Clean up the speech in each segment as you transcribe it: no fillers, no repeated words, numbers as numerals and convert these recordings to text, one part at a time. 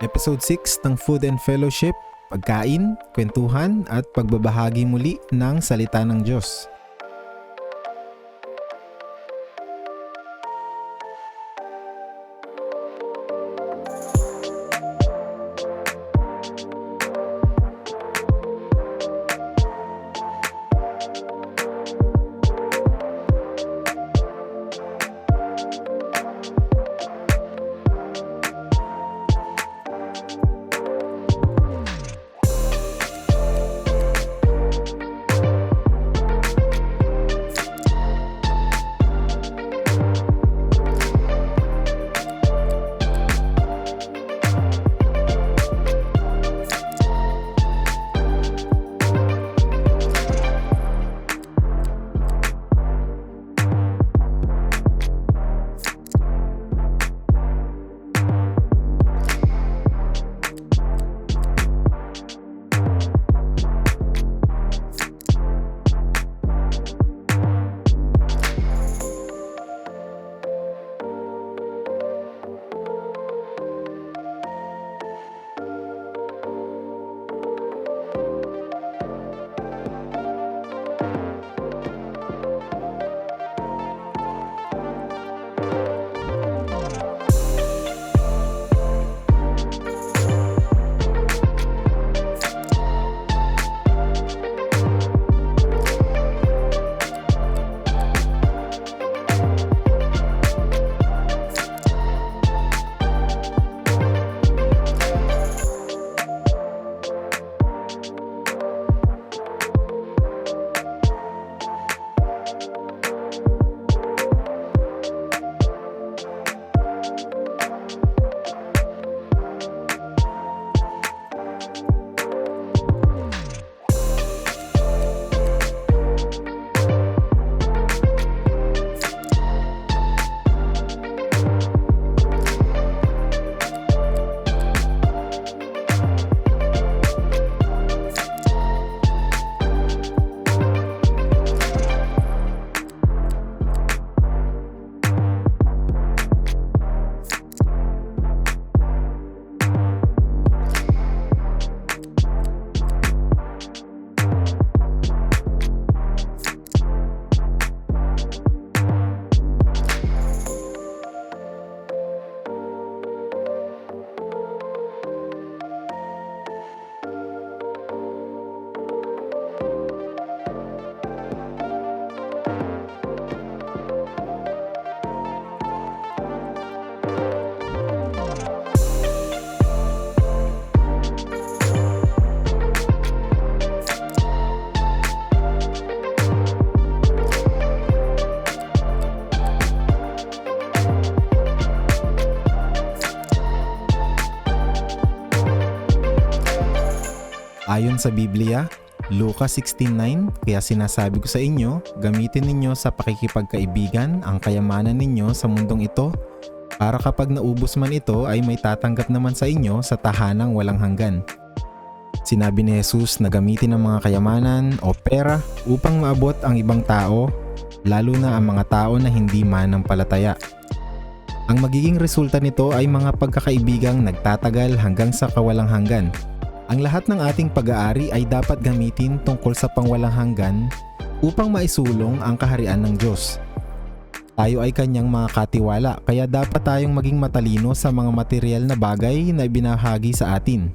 Episode 6 ng Food and Fellowship, pagkain, kwentuhan at pagbabahagi muli ng salita ng Diyos. Ayon sa Biblia, Lucas 16:9, kaya sinasabi ko sa inyo, gamitin ninyo sa pakikipagkaibigan ang kayamanan ninyo sa mundong ito, para kapag naubos man ito ay may tatanggap naman sa inyo sa tahanang walang hanggan. Sinabi ni Jesus na gamitin ang mga kayamanan o pera upang maabot ang ibang tao, lalo na ang mga tao na hindi mananampalataya. Ang magiging resulta nito ay mga pagkakaibigang nagtatagal hanggang sa kawalang hanggan. Ang lahat ng ating pag-aari ay dapat gamitin tungkol sa pangwalang hanggan upang maisulong ang kaharian ng Diyos. Tayo ay kanyang mga katiwala, kaya dapat tayong maging matalino sa mga material na bagay na ibinahagi sa atin.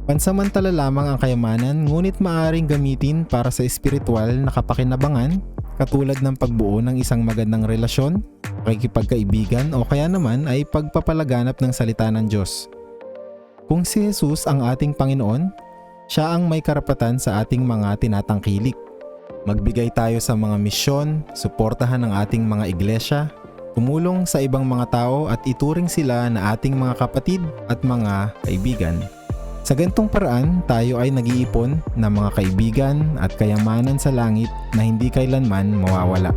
Pansamantala lamang ang kayamanan, ngunit maaaring gamitin para sa espiritual na kapakinabangan, katulad ng pagbuo ng isang magandang relasyon, pakikipagkaibigan o kaya naman ay pagpapalaganap ng salita ng Diyos. Kung si Jesus ang ating Panginoon, siya ang may karapatan sa ating mga tinatangkilik. Magbigay tayo sa mga misyon, suportahan ang ating mga iglesia, tumulong sa ibang mga tao at ituring sila na ating mga kapatid at mga kaibigan. Sa ganitong paraan, tayo ay nag-iipon ng mga kaibigan at kayamanan sa langit na hindi kailanman mawawala.